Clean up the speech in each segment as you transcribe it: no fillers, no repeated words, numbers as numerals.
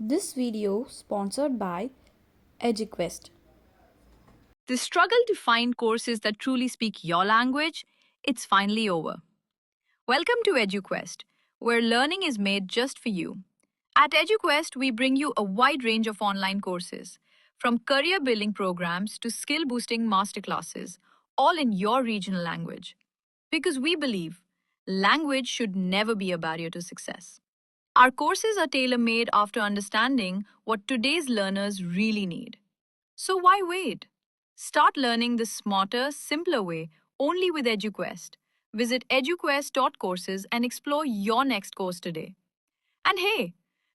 This video sponsored by Eduquest. The struggle to find courses that truly speak your language, it's finally over. Welcome to Eduquest, where learning is made just for you. At Eduquest, we bring you a wide range of online courses, from career building programs to skill boosting masterclasses, all in your regional language. Because we believe language should never be a barrier to success. Our courses are tailor made after understanding what today's learners really need. So why wait? Start learning the smarter, simpler way only with Eduquest. Visit eduquest.courses and explore your next course today. And hey,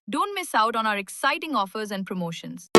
don't miss out on our exciting offers and promotions.